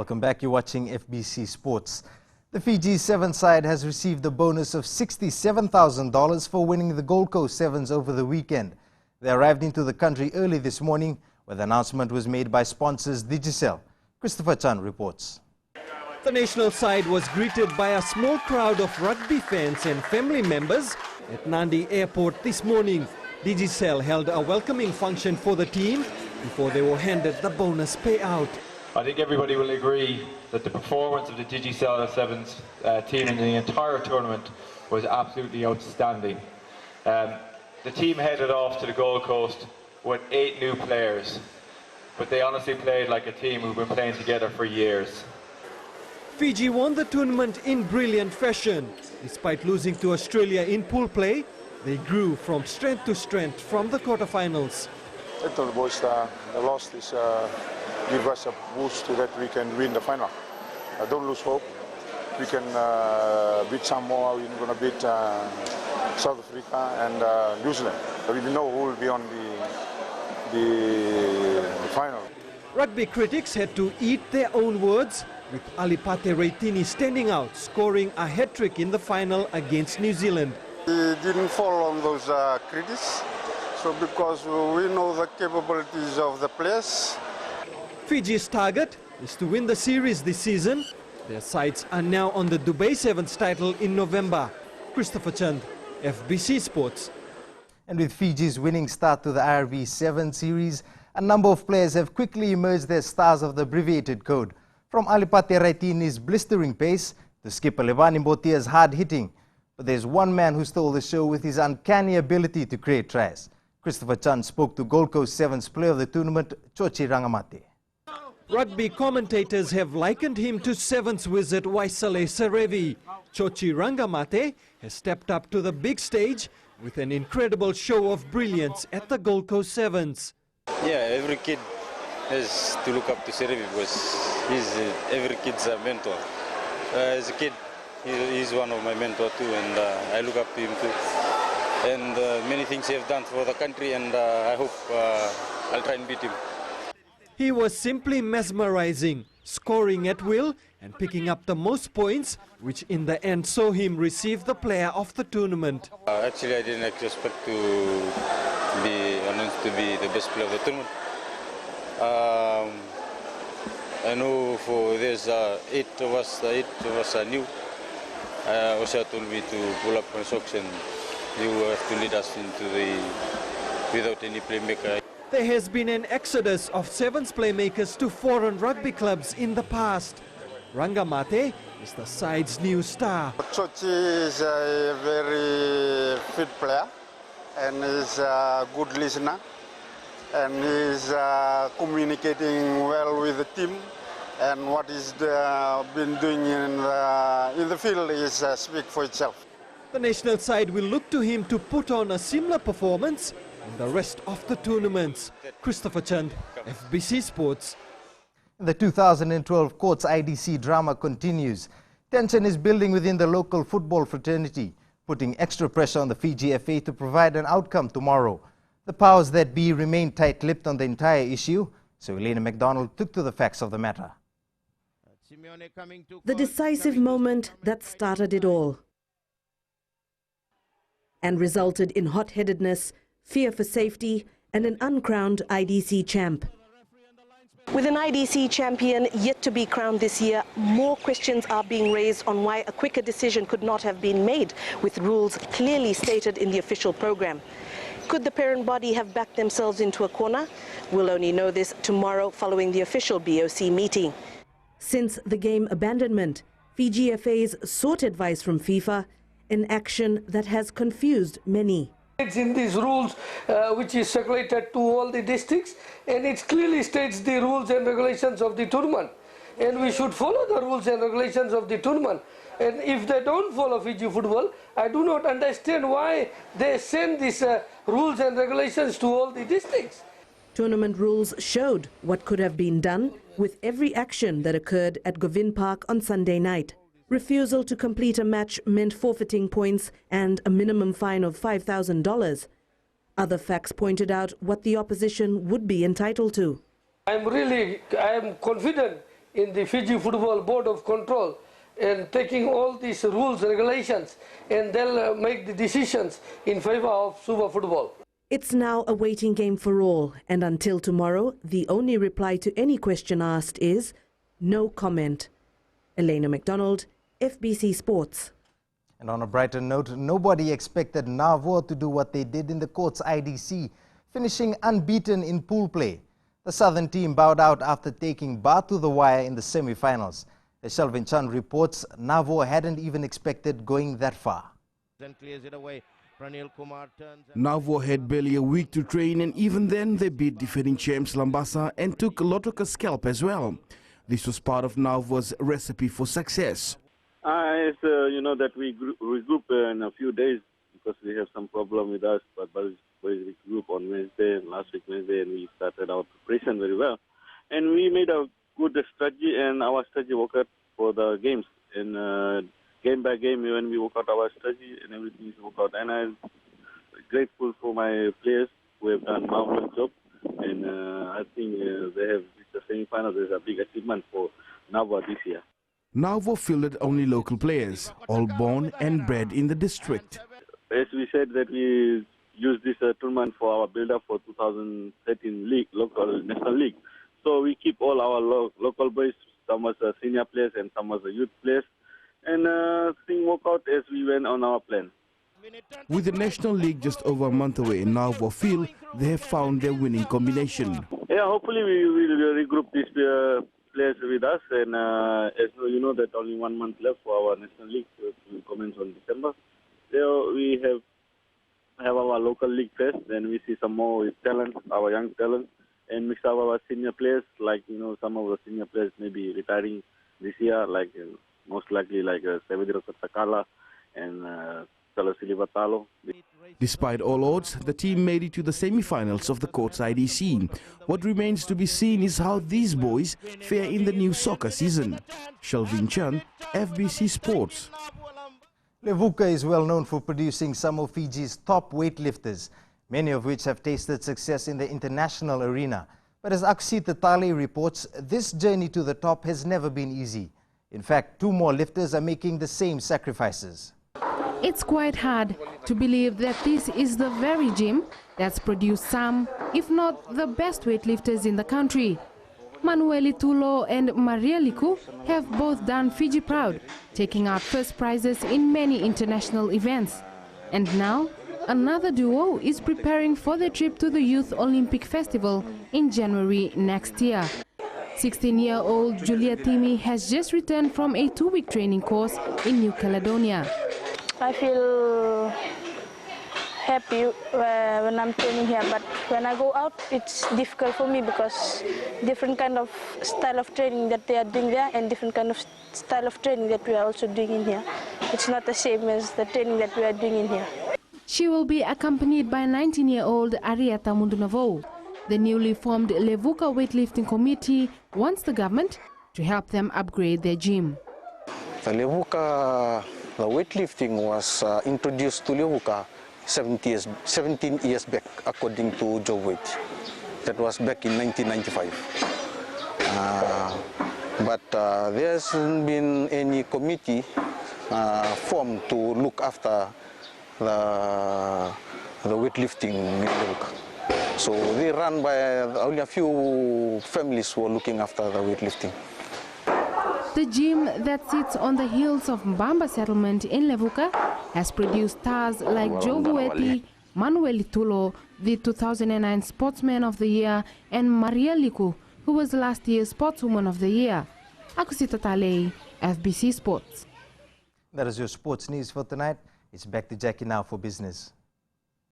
Welcome back. You're watching FBC Sports. The Fiji Sevens side has received a bonus of $67,000 for winning the Gold Coast Sevens over the weekend. They arrived into the country early this morning, where the announcement was made by sponsors Digicel. Christopher Chan reports. The national side was greeted by a small crowd of rugby fans and family members at Nandi Airport this morning. Digicel held a welcoming function for the team before they were handed the bonus payout. I think everybody will agree that the performance of the Digicel Sevens team in the entire tournament was absolutely outstanding. The team headed off to the Gold Coast with 8 new players, but they honestly played like a team who've been playing together for years. Fiji won the tournament in brilliant fashion. Despite losing to Australia in pool play, they grew from strength to strength from the quarterfinals. I told the boys the loss is give us a boost so that we can win the final. Don't lose hope. We can beat Samoa, we're going to beat South Africa and New Zealand. So we know who will be on the final. Rugby critics had to eat their own words, with Alipate Reitini standing out, scoring a hat-trick in the final against New Zealand. We didn't fall on those critics, so because we know the capabilities of the players. Fiji's target is to win the series this season. Their sights are now on the Dubai Sevens title in November. Christopher Chand, FBC Sports. And with Fiji's winning start to the IRB 7 series, a number of players have quickly emerged as stars of the abbreviated code. From Alipate Raitini's blistering pace to skipper Levani Mbotia's hard hitting. But there's one man who stole the show with his uncanny ability to create tries. Christopher Chan spoke to Gold Coast Sevens player of the tournament, Chochi Rangamate. Rugby commentators have likened him to Sevens wizard Waisale Serevi. Chochi Rangamate has stepped up to the big stage with an incredible show of brilliance at the Gold Coast Sevens. Yeah, every kid has to look up to Serevi because he's every kid's mentor. As a kid, he's one of my mentors too, and I look up to him too. And many things he has done for the country, and I hope I'll try and beat him. He was simply mesmerizing, scoring at will and picking up the most points, which in the end saw him receive the player of the tournament. Actually, I didn't expect to be announced to be the best player of the tournament. I know for there's 8 of us are new. Osha told me to pull up my socks and you have to lead us into without any playmaker. There has been an exodus of Sevens playmakers to foreign rugby clubs in the past. Rangamate is the side's new star. Chochi is a very fit player and is a good listener and is communicating well with the team, and what he's been doing in the field is speak for itself. The national side will look to him to put on a similar performance in the rest of the tournaments. Christopher Chand, FBC Sports. The 2012 Courts IDC drama continues. Tension is building within the local football fraternity, putting extra pressure on the Fiji FA to provide an outcome tomorrow. The powers that be remain tight-lipped on the entire issue, so Elena MacDonald took to the facts of the matter. The decisive moment that started it all and resulted in hot-headedness, fear for safety and an uncrowned IDC champ. With an IDC champion yet to be crowned this year, more questions are being raised on why a quicker decision could not have been made, with rules clearly stated in the official program. Could the parent body have backed themselves into a corner? We'll only know this tomorrow following the official BOC meeting. Since the game abandonment, Fiji FAs sought advice from FIFA, an action that has confused many. It's in these rules which is circulated to all the districts, and it clearly states the rules and regulations of the tournament, and we should follow the rules and regulations of the tournament. And if they don't follow Fiji football, I do not understand why they send these rules and regulations to all the districts. Tournament rules showed what could have been done with every action that occurred at Govind Park on Sunday night. Refusal to complete a match meant forfeiting points and a minimum fine of $5,000. Other facts pointed out what the opposition would be entitled to. I am confident in the Fiji Football Board of Control and taking all these rules, regulations, and they'll make the decisions in favor of Super Football. It's now a waiting game for all, and until tomorrow, the only reply to any question asked is no comment. Elena McDonald, FBC Sports. And on a brighter note, nobody expected Navo to do what they did in the court's IDC, finishing unbeaten in pool play. The southern team bowed out after taking Ba to the wire in the semi-finals. As Shelvin Chan reports, Navo hadn't even expected going that far. Navo had barely a week to train, and even then they beat defending champs Lambasa and took Lotoka's scalp as well. This was part of Navo's recipe for success. You know that we regroup in a few days because we have some problem with us, but we regroup on Wednesday, last week Wednesday, and we started our preparation very well. And we made a good strategy, and our strategy worked out for the games. And game by game, when we work out our strategy, and everything is worked out. And I'm grateful for my players who have done a marvelous job. And I think they have reached the semi-final. There's a big achievement for Navo this year. Navo fielded only local players, all born and bred in the district. As we said that we use this tournament for our build-up for 2013 league, local national league. So we keep all our local boys, some as senior players and some as youth players, and things work out as we went on our plan. With the National League just over a month away, Navo feel they have found their winning combination. Yeah, hopefully we will regroup these players with us, and as you know that only 1 month left for our National League to commence on December. So we have our local league first, then we see some more talent, our young talent, and mix up our senior players, like, you know, some of the senior players may be retiring this year, like most likely like Savidro Sakala and Talasili Batalo. Despite all odds, the team made it to the semi-finals of the court's IDC. What remains to be seen is how these boys fare in the new soccer season. Shelvin Chan, FBC Sports. Levuka is well known for producing some of Fiji's top weightlifters, many of which have tasted success in the international arena. But as Aksita Tale reports, this journey to the top has never been easy. In fact, 2 more lifters are making the same sacrifices. It's quite hard to believe that this is the very gym that's produced some, if not the best weightlifters in the country. Manueli Tulo and Maria Liku have both done Fiji proud, taking out first prizes in many international events. And now, another duo is preparing for the trip to the Youth Olympic Festival in January next year. 16-year-old Julia Timi has just returned from a 2-week training course in New Caledonia. I feel happy when I'm training here, but when I go out, it's difficult for me because different kind of style of training that they are doing there and different kind of style of training that we are also doing in here. It's not the same as the training that we are doing in here. She will be accompanied by 19-year-old Arieta Mundunavo. The newly formed Levuka weightlifting committee wants the government to help them upgrade their gym. The Levuka weightlifting was introduced to Levuka 17 years back, according to Joe Weight. That was back in 1995. But there hasn't been any committee formed to look after the weightlifting in Levuka. So they run by only a few families who are looking after the weightlifting. The gym that sits on the hills of Mbamba settlement in Levuka has produced stars like Joe Vueti, Manueli Tulo, the 2009 Sportsman of the Year, and Maria Liku, who was last year's Sportswoman of the Year. Akusita Tale, FBC Sports. That is your sports news for tonight. It's back to Jackie now for business.